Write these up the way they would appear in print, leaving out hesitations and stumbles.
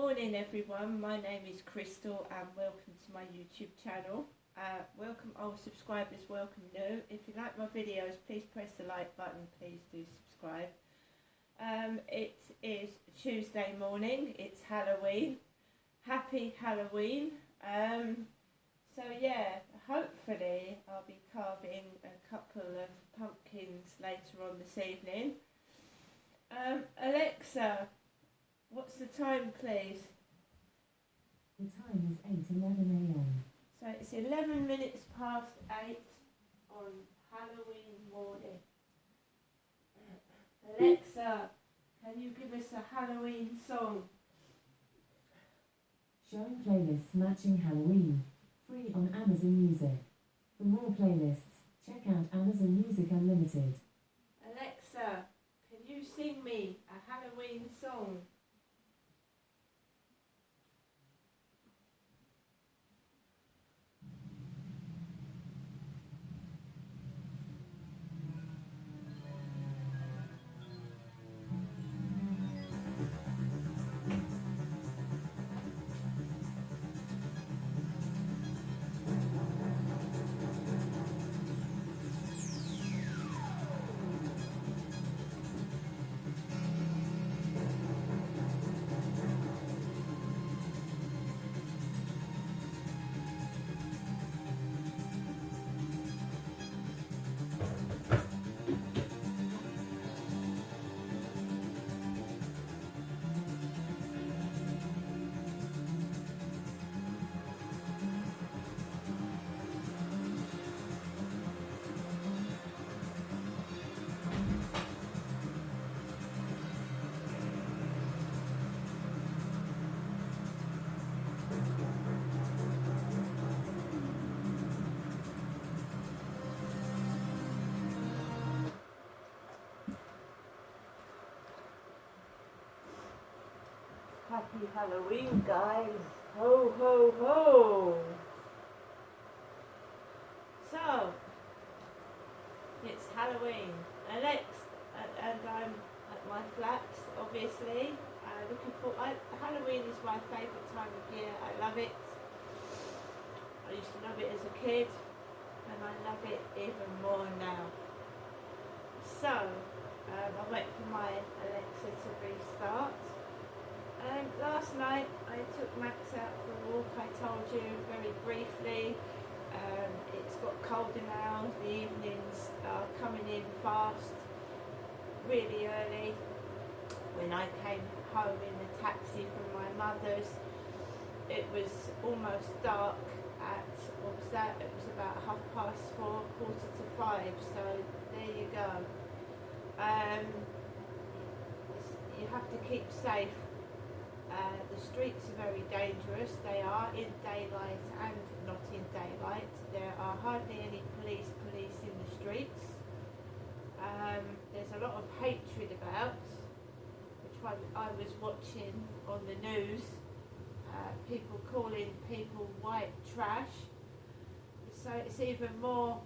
Morning everyone, my name is Crystal and welcome to my YouTube channel. Welcome old subscribers, welcome new. If you like my videos, please press the like button, please do subscribe. It is Tuesday morning, it's Halloween. Happy Halloween. So yeah, hopefully I'll be carving a couple of pumpkins later on this evening. Alexa, what's the time, please? The time is 8:11 a.m. So it's 11 minutes past 8 on Halloween morning. Alexa, can you give us a Halloween song? Showing playlists matching Halloween. Free on Amazon Music. For more playlists, check out Amazon Music Unlimited. Alexa, can you sing me a Halloween song? Happy Halloween, guys! Ho, ho, ho! So, it's Halloween. Alex, and I'm at my flat, obviously. Halloween is my favourite time of year. I love it. I used to love it as a kid, and I love it even more now. So, I wait for my Alexa to restart. Last night I took Max out for a walk. I told you very briefly. It's got colder now. The evenings are coming in fast, really early. When I came home in the taxi from my mother's, it was almost dark at, what was that? It was about 4:30, 4:45. So there you go. You have to keep safe. The streets are very dangerous. They are in daylight and not in daylight. There are hardly any police in the streets. There's a lot of hatred about, which I was watching on the news. People calling people white trash. So it's even more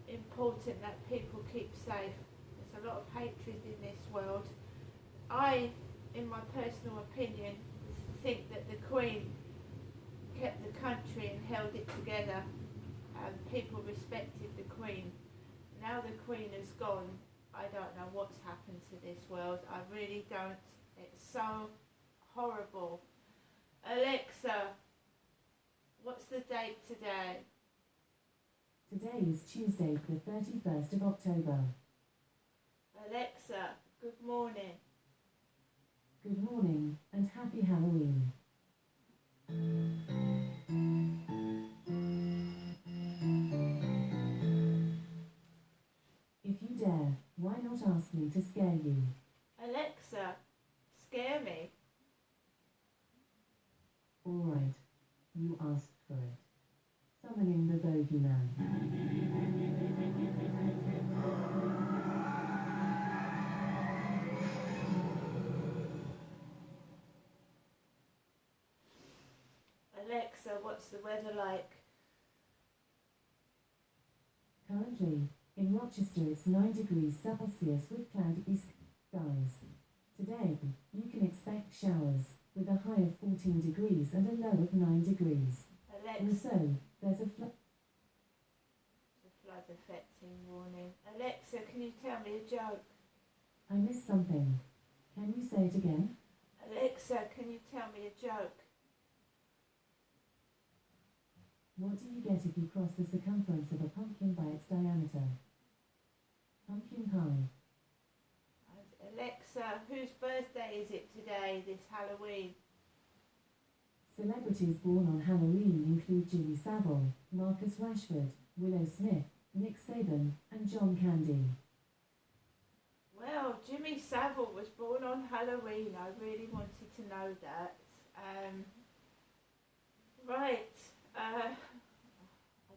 important that people keep safe. There's a lot of hatred in this world. I, in my personal opinion, think that the Queen kept the country and held it together, and people respected the Queen. Now the Queen has gone, I don't know what's happened to this world. I really don't. It's so horrible. Alexa, what's the date today? Today is Tuesday, the 31st of October. Alexa, good morning. Good morning, and happy Halloween. If you dare, why not ask me to scare you? Alexa, scare me. Alright, you asked for it. Summoning the Bogeyman. Alexa, what's the weather like? Currently, in Rochester it's 9 degrees Celsius with cloudy skies. Today, you can showers, with a high of 14 degrees and a low of 9 degrees. Alexa, Also, there's a flood. the flood affecting warning. Alexa, can you tell me a joke? I missed something. Can you say it again? Alexa, can you tell me a joke? What do you get if you cross the circumference of a pumpkin by its diameter? Pumpkin pie. Alexa, whose birthday is it today, this Halloween? Celebrities born on Halloween include Jimmy Savile, Marcus Rashford, Willow Smith, Nick Saban, and John Candy. Well, Jimmy Savile was born on Halloween. I really wanted to know that. Right. I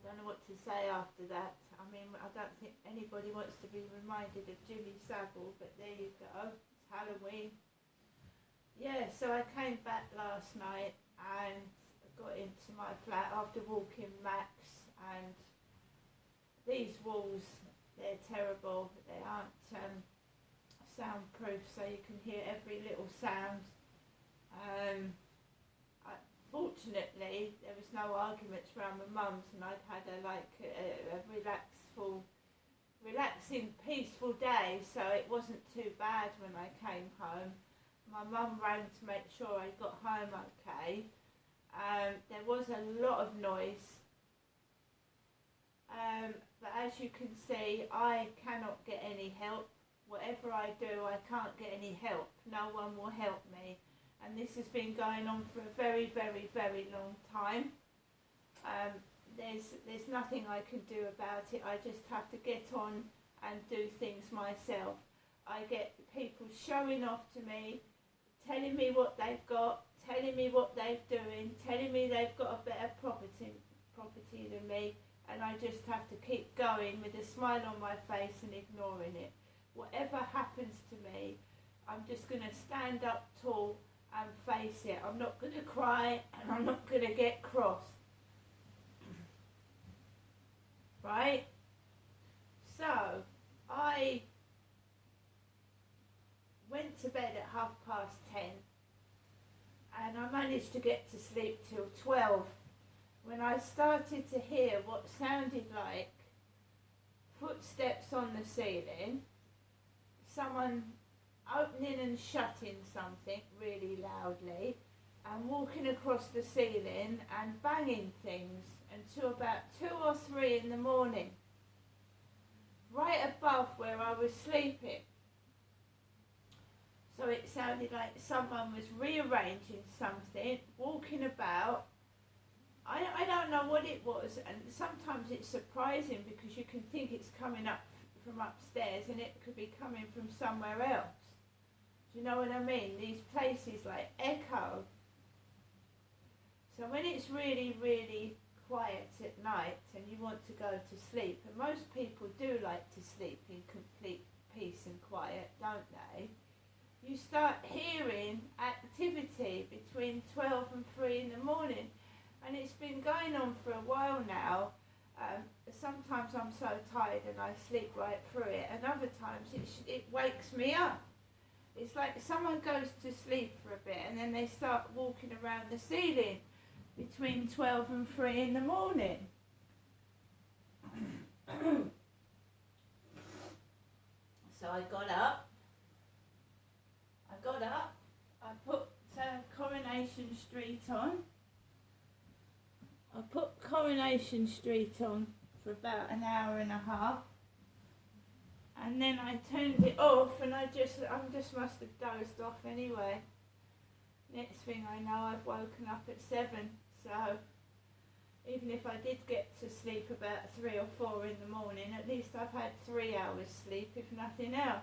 don't know what to say after that. I mean, I don't think anybody wants to be reminded of Jimmy Savile, but there you go. It's Halloween. Yeah, so I came back last night and got into my flat after walking Max, and these walls, they're terrible. They aren't soundproof, so you can hear every little sound. Fortunately, there was no arguments around my mum's, and I'd had a relaxing, peaceful day, so it wasn't too bad when I came home. My mum rang to make sure I got home okay. There was a lot of noise, but as you can see, I cannot get any help. Whatever I do, I can't get any help. No one will help me. And this has been going on for a very, very, very long time. There's nothing I can do about it. I just have to get on and do things myself. I get people showing off to me, telling me what they've got, telling me what they're doing, telling me they've got a better property than me, and I just have to keep going with a smile on my face and ignoring it. Whatever happens to me, I'm just going to stand up tall and face it. I'm not going to cry, and I'm not going to get cross. Right? So, I went to bed at 10:30, and I managed to get to sleep till 12, when I started to hear what sounded like footsteps on the ceiling, someone opening and shutting something really loudly, and walking across the ceiling and banging things until about 2 or 3 in the morning, right above where I was sleeping. So it sounded like someone was rearranging something, walking about. I don't know what it was, and sometimes it's surprising because you can think it's coming up from upstairs and it could be coming from somewhere else. Do you know what I mean? These places like echo. So when it's really, really quiet at night and you want to go to sleep, and most people do like to sleep in complete peace and quiet, don't they? You start hearing activity between 12 and 3 in the morning, and it's been going on for a while now. Sometimes I'm so tired and I sleep right through it, and other times it wakes me up. It's like someone goes to sleep for a bit and then they start walking around the ceiling between 12 and 3 in the morning. So I got up, I put Coronation Street on. I put Coronation Street on for about an hour and a half, and then I turned it off, and I just must have dozed off anyway. Next thing I know, I've woken up at 7, so even if I did get to sleep about 3 or 4 in the morning, at least I've had 3 hours sleep, if nothing else.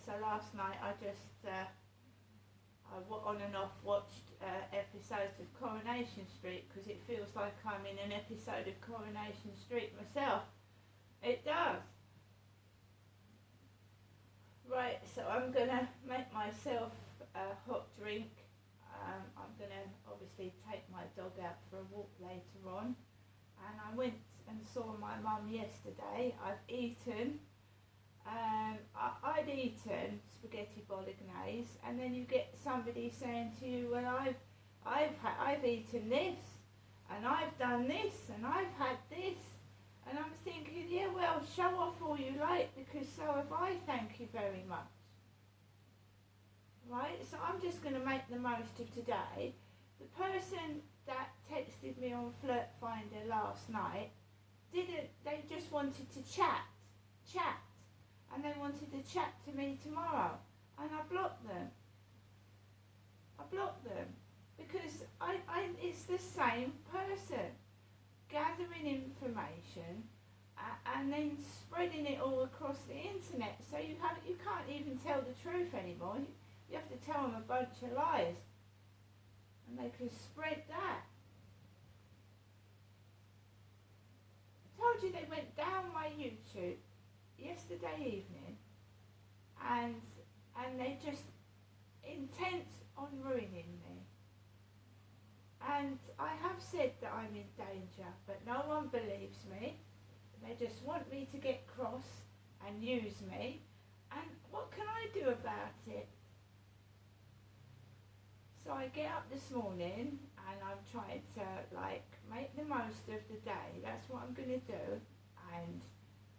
So last night I just on and off watched episodes of Coronation Street, because it feels like I'm in an episode of Coronation Street myself. It does. Right, so I'm going to make myself a hot drink. I'm going to obviously take my dog out for a walk later on. And I went and saw my mum yesterday. I've eaten. I'd eaten spaghetti bolognese, and then you get somebody saying to you, well, I've eaten this, and I've done this, and I've had this, and I'm thinking, yeah, well, show off all you like, because so have I, thank you very much. Right, so I'm just going to make the most of today. The person that texted me on Flirt Finder last night they just wanted to chat, and they wanted to chat to me tomorrow, and I blocked them. Because it's the same person gathering information and then spreading it all across the internet, so you can't even tell the truth anymore. You have to tell them a bunch of lies, and they can spread that. I told you they went down my YouTube yesterday evening, and they just intent on ruining me. And I have said that I'm in danger, but no one believes me. They just want me to get cross and use me. And what can I do about it? So I get up this morning and I'm trying to make the most of the day. That's what I'm going to do. And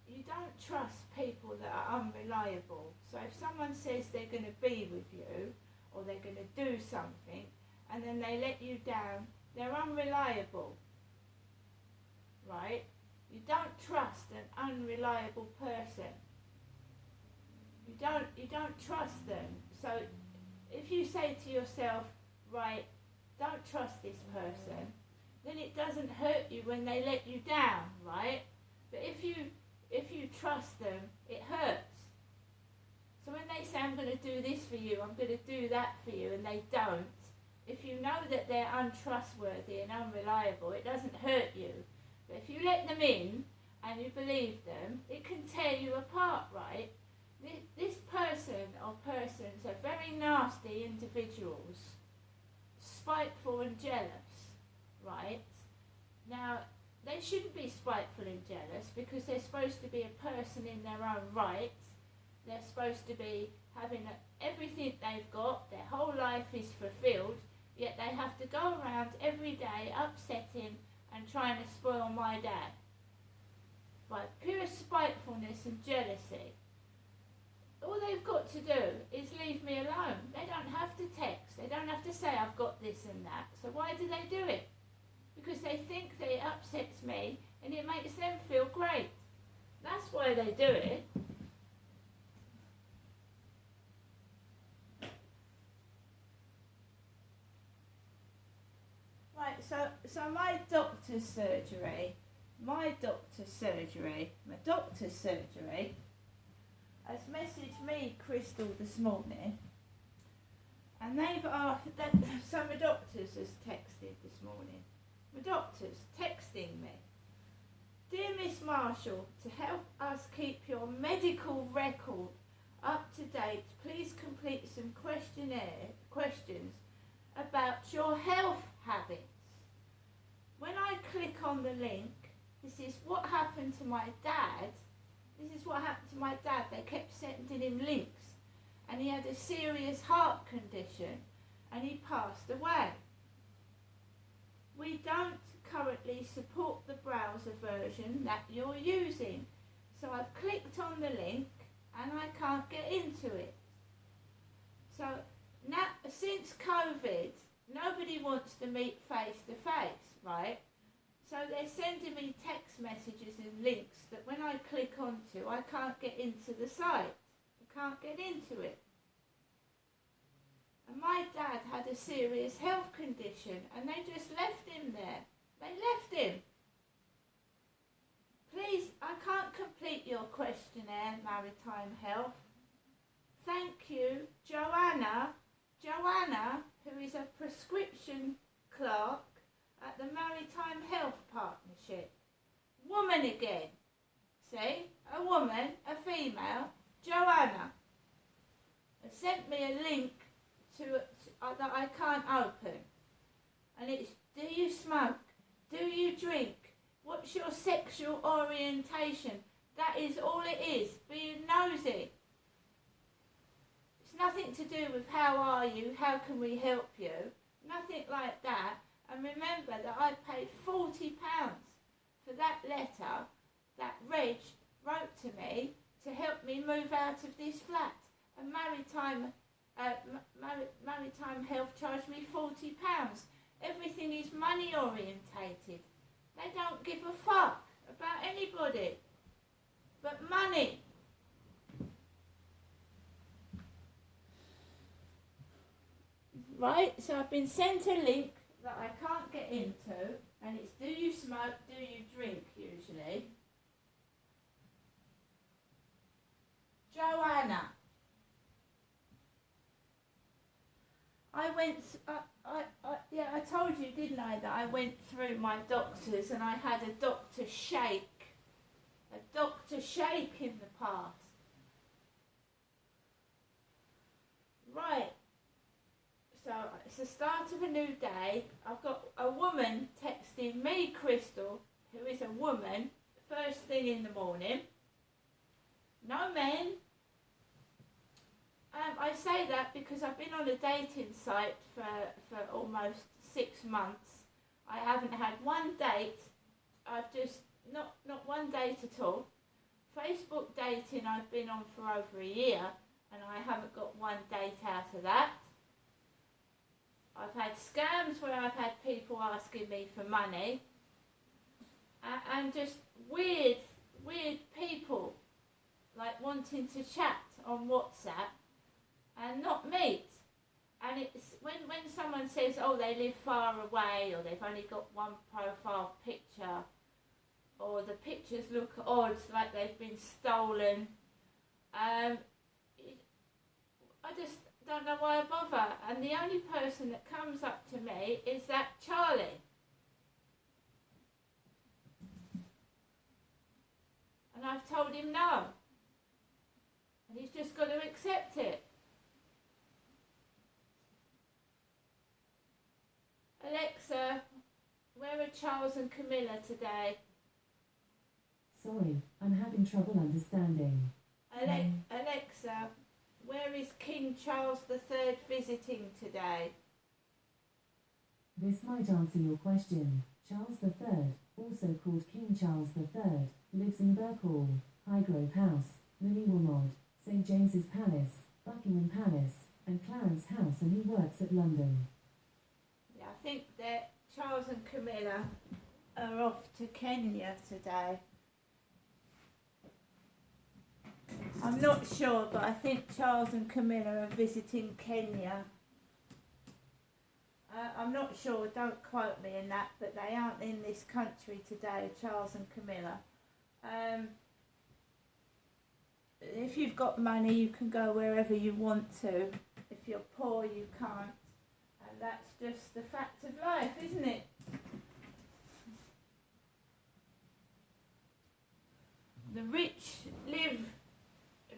you don't trust people that are unreliable. So if someone says they're going to be with you or they're going to do something and then they let you down, they're unreliable. Right? You don't trust an unreliable person. You don't trust them. So if you say to yourself, right, don't trust this person, then it doesn't hurt you when they let you down, right? But if you trust them, it hurts. So when they say, I'm going to do this for you, I'm going to do that for you, and they don't, if you know that they're untrustworthy and unreliable, it doesn't hurt you. But if you let them in and you believe them, it can tear you apart, right? This person or persons are very nasty individuals, spiteful and jealous, right? Now, they shouldn't be spiteful and jealous because they're supposed to be a person in their own right. They're supposed to be having everything they've got, their whole life is fulfilled, yet they have to go around every day upsetting and trying to spoil my day by pure spitefulness and jealousy. All they've got to do is leave me alone. They don't have to text. They don't have to say I've got this and that. So why do they do it? Because they think that it upsets me and it makes them feel great. That's why they do it. Right, so my doctor's surgery has messaged me, Crystal, this morning, and they've asked, so my doctors has texted this morning. My doctor's texting me. Dear Miss Marshall, to help us keep your medical record up to date, please complete some questions about your health habits. When I click on the link, this is what happened to my dad. They kept sending him links, and he had a serious heart condition, and he passed away. We don't currently support the browser version that you're using. So I've clicked on the link, and I can't get into it. So now, since COVID, nobody wants to meet face to face, right? So they're sending me text messages and links that when I click onto, I can't get into the site. I can't get into it. And my dad had a serious health condition and they just left him there. They left him. Please, I can't complete your questionnaire, Maritime Health. Thank you, Joanna, who is a prescription clerk at the Maritime Health Partnership. Woman again. See? A woman, a female, Joanna. Has sent me a link that I can't open. And it's, do you smoke? Do you drink? What's your sexual orientation? That is all it is, being nosy. It's nothing to do with how are you, how can we help you, nothing like that. And remember that I paid £40 for that letter that Reg wrote to me to help me move out of this flat. And Maritime Health charged me £40. Everything is money orientated. They don't give a fuck about anybody but money. Right, so I've been sent a link that I can't get into, and it's do you smoke, do you drink usually. Joanna. I told you, didn't I, that I went through my doctors and I had a doctor shake in the past. Right, so it's the start of a new day. I've got a woman texting me, Crystal, who is a woman, first thing in the morning. No men. I say that because I've been on a dating site for almost 6 months. I haven't had one date. I've just, not one date at all. Facebook dating I've been on for over a year and I haven't got one date out of that. I've had scams where I've had people asking me for money. And just weird people like wanting to chat on WhatsApp and not meet. And it's when someone says, oh, they live far away, or they've only got one profile picture, or the pictures look odd, like they've been stolen. I just don't know why I bother. And the only person that comes up to me is that Charlie. And I've told him no. And he's just got to accept it. Alexa, where are Charles and Camilla today? Sorry, I'm having trouble understanding. Alexa, where is King Charles III visiting today? This might answer your question. Charles III, also called King Charles III, lives in Birkhall, Highgrove House, Lily Wilmot, St James's Palace, Buckingham Palace, and Clarence House, and he works at London. Yeah, I think that Charles and Camilla are off to Kenya today. I'm not sure, but I think Charles and Camilla are visiting Kenya. I'm not sure, don't quote me in that, but they aren't in this country today, Charles and Camilla. If you've got money, you can go wherever you want to. If you're poor, you can't. And that's just the fact of life, isn't it? The rich live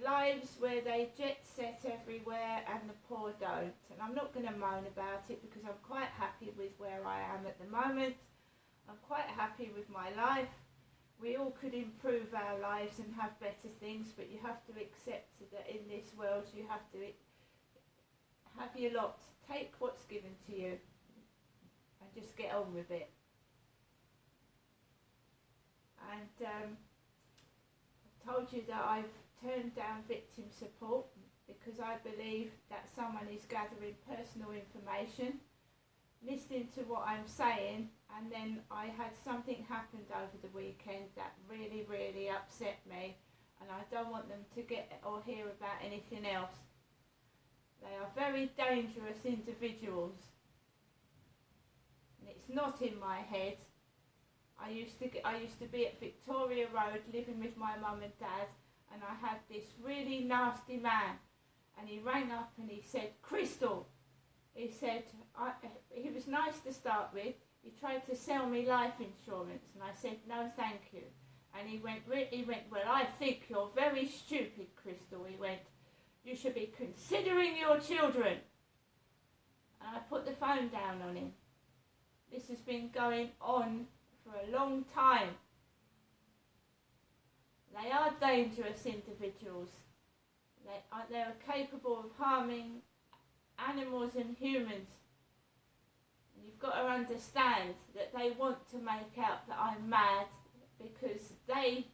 lives where they jet set everywhere and the poor don't. And I'm not going to moan about it because I'm quite happy with where I am at the moment. I'm quite happy with my life. We all could improve our lives and have better things, but you have to accept that in this world you have to have your lot. Take what's given to you and just get on with it. And I've told you that I've turned down victim support because I believe that someone is gathering personal information, listening to what I'm saying, and then I had something happened over the weekend that really, really upset me, and I don't want them to get or hear about anything else. They are very dangerous individuals, and it's not in my head. I used to be at Victoria Road living with my mum and dad, and I had this really nasty man, and he rang up and he said, Crystal, he said, he was nice to start with, he tried to sell me life insurance, and I said, no thank you. And he went, well, I think you're very stupid, Crystal. He went, you should be considering your children. And I put the phone down on him. This has been going on for a long time. They are are dangerous individuals. They are capable of harming animals and humans. And you've got to understand that they want to make out that I'm mad because they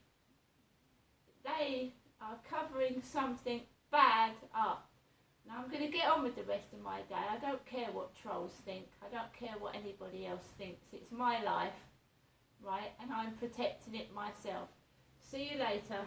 are covering something bad up. Now I'm going to get on with the rest of my day. I don't care what trolls think. I don't care what anybody else thinks. It's my life, right? And I'm protecting it myself. See you later.